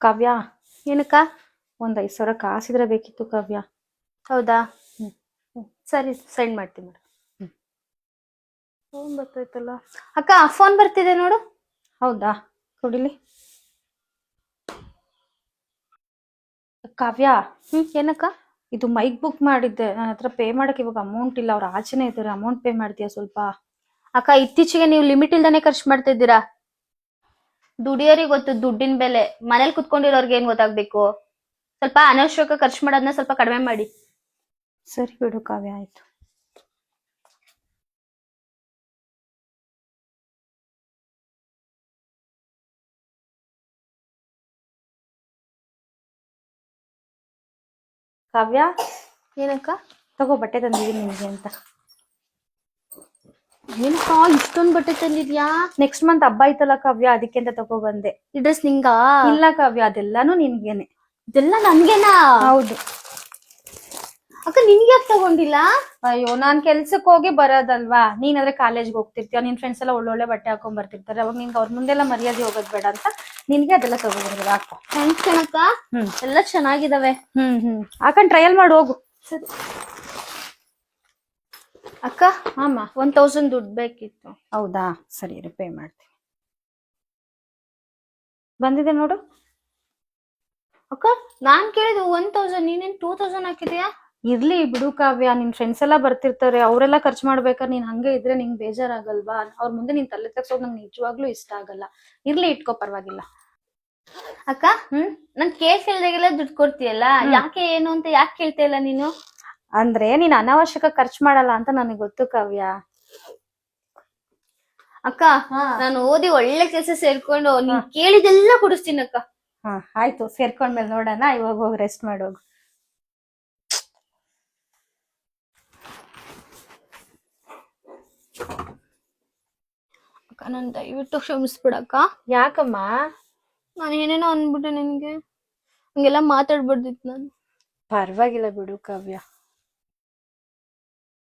ಕಾವ್ಯ, ಏನಕ್ಕ? ಒಂದ್ 5,000 ಕಾಸಿದ್ರೆ ಬೇಕಿತ್ತು ಕಾವ್ಯ. ಹೌದಾ? ಹ್ಮ್. ಸರಿ, ಸೆಂಡ್ ಮಾಡ್ತೀನಿ ಮೇಡಮ್. ಹ್ಮ್. ಫೋನ್ ಬರ್ತೈತಲ್ಲ. ಅಕ್ಕ, ಫೋನ್ ಬರ್ತಿದೆ ನೋಡು. ಹೌದಾ, ಕೊಡಿಲಿ. ಕಾವ್ಯ, ಏನಕ್ಕ? ಇದು ಮೈಕ್ ಬುಕ್ ಮಾಡಿದ್ದೆ, ನನ್ನ ಹತ್ರ ಪೇ ಮಾಡಕ್ಕೆ ಇವಾಗ ಅಮೌಂಟ್ ಇಲ್ಲ. ಅವ್ರು ಆಚೆನೆ ಇದ್ದಾರೆ, ಅಮೌಂಟ್ ಪೇ ಮಾಡ್ತೀಯಾ ಸ್ವಲ್ಪ? ಅಕ್ಕ, ಇತ್ತೀಚೆಗೆ ನೀವು ಲಿಮಿಟ್ ಇಲ್ದಾನೆ ಖರ್ಚು ಮಾಡ್ತಾ ಇದ್ದೀರಾ. ದುಡಿಯೋರಿಗೆ ಗೊತ್ತು ದುಡ್ಡಿನ ಬೆಲೆ, ಮನೇಲಿ ಕುತ್ಕೊಂಡಿರೋರ್ಗೆ ಏನ್ ಗೊತ್ತಾಗ್ಬೇಕು? ಸ್ವಲ್ಪ ಅನವಶ್ಯಕ ಖರ್ಚು ಮಾಡೋದನ್ನ ಸ್ವಲ್ಪ ಕಡಿಮೆ ಮಾಡಿ. ಸರಿ ಬಿಡು ಕಾವ್ಯ, ಆಯ್ತು. ಕಾವ್ಯ, ಏನಕ್ಕ? ತಗೋ ಬಟ್ಟೆ ತಂದಿದ್ದೀನಿ ನಿನ್ಗೆ ಅಂತ. ಏನಕ್ಕ ಇಷ್ಟೊಂದು ಬಟ್ಟೆ ತಂದಿದ್ಯಾ? ನೆಕ್ಸ್ಟ್ ಮಂತ್ ಹಬ್ಬ ಐತಲ್ಲ ಕಾವ್ಯ, ಅದಕ್ಕೆ ಅಂತ ತಗೋ ಬಂದೆ. ಈ ಡ್ರೆಸ್ ನಿಂಗಾ? ಇಲ್ಲ ಕಾವ್ಯ, ಅದೆಲ್ಲಾನು ನಿನ್ಗೇನೆ. ಇದೆಲ್ಲ ನನ್ಗೆನಾ? ಹೌದು. ಅಕ್ಕ, ನಿನ್ಗೆ ಯಾಕೆ ತಗೊಂಡಿಲ್ಲ? ಅಯ್ಯೋ, ನಾನ್ ಕೆಲ್ಸಕ್ಕೆ ಹೋಗಿ ಬರೋದಲ್ವಾ, ನೀನಾದ್ರೆ ಕಾಲೇಜ್ಗೆ ಹೋಗ್ತಿರ್ತೀಯ, ನಿನ್ ಫ್ರೆಂಡ್ಸ್ ಎಲ್ಲ ಒಳ್ಳೊಳ್ಳೆ ಬಟ್ಟೆ ಹಾಕೊಂಡ್ ಬರ್ತಿರ್ತಾರೆ, ಅವಾಗ ನಿನ್ಗೆ ಅವ್ರ ಮುಂದೆಲ್ಲ ಮರ್ಯಾದೆ ಹೋಗೋದ್ ಬೇಡ ಅಂತ ನಿನ್ಗೆ ಅದೆಲ್ಲ ತಗೊಂಡಿರೋದು. ಹಾಕೋ. ಥ್ಯಾಂಕ್ಸ್ ಕಣಕ್ಕ. ಎಲ್ಲ ಚೆನ್ನಾಗಿದಾವೆ. ಹಾಕೊಂಡ್ ಟ್ರಯಲ್ ಮಾಡಿ ಹೋಗು. ಸರಿ ಅಕ್ಕ. ಅಮ್ಮ, 1,000 ದುಡ್ಡು ಬೇಕಿತ್ತು. ಹೌದಾ, ಸರಿ ಇರು, ಪೇ ಮಾಡ್ತೀನಿ. ಬಂದಿದೆ ನೋಡು. ಅಕ್ಕ, ನಾನ್ ಕೇಳಿದ್ದು 1,000, ನೀನೇನ್ 2,000 ಹಾಕಿದ್ಯಾ? ಇರ್ಲಿ ಬಿಡು ಕಾವ್ಯ, ನಿನ್ ಫ್ರೆಂಡ್ಸ್ ಎಲ್ಲ ಬರ್ತಿರ್ತಾರೆ, ಅವರೆಲ್ಲ ಖರ್ಚು ಮಾಡ್ಬೇಕಾದ್ರೆ ನೀನ್ ಹಂಗೆ ಇದ್ರೆ ನಿಂಗೆ ಬೇಜಾರಾಗಲ್ವಾ? ಅವ್ರ ಮುಂದೆ ನೀನ್ ತಲೆ ತಗ್ಸೋದು ನಂಗೆ ನಿಜವಾಗ್ಲೂ ಇಷ್ಟ ಆಗಲ್ಲ. ಇರ್ಲಿ, ಇಟ್ಕೋ, ಪರವಾಗಿಲ್ಲ. ಅಕ್ಕ, ನನ್ ಕೇಸ್ ಇಲ್ದಾಗೆಲ್ಲ ದುಡ್ಡು ಕೊಡ್ತೀಯಲ್ಲ, ಯಾಕೆ ಏನು ಅಂತ ಯಾಕೆ ಕೇಳ್ತಾ ಇಲ್ಲ ನೀನು? ಅಂದ್ರೆ ನೀನ್ ಅನಾವಶ್ಯಕ ಖರ್ಚು ಮಾಡಲ್ಲ ಅಂತ ನನಗೆ ಗೊತ್ತು ಕಾವ್ಯ. ಅಕ್ಕ, ನಾನು ಓದಿ ಒಳ್ಳೆ ಕೆಲಸ ಸೇರ್ಕೊಂಡು ನೀನ್ ಕೇಳಿದೆಲ್ಲ ಕೊಡಿಸ್ತೀನಿ ಅಕ್ಕ. ಆಯ್ತು, ಸೇರ್ಕೊಂಡ್ಮೇಲೆ ನೋಡೋಣ. ಇವಾಗ ಹೋಗಿ ರೆಸ್ಟ್ ಮಾಡೋಗು. ಅಕ್ಕ, ನನ್ ದಯವಿಟ್ಟು ಕ್ಷಮಿಸ್ಬಿಡಕ್ಕ. ಯಾಕಮ್ಮ? ನಾನು ಏನೇನೋ ಅನ್ಬಿಟ್ಟೆ ನಿನ್ಗೆ, ಹಂಗೆಲ್ಲ ಮಾತಾಡ್ಬಾರ್ದಿತ್ತು ನಾನು. ಪರವಾಗಿಲ್ಲ ಬಿಡು ಕಾವ್ಯ.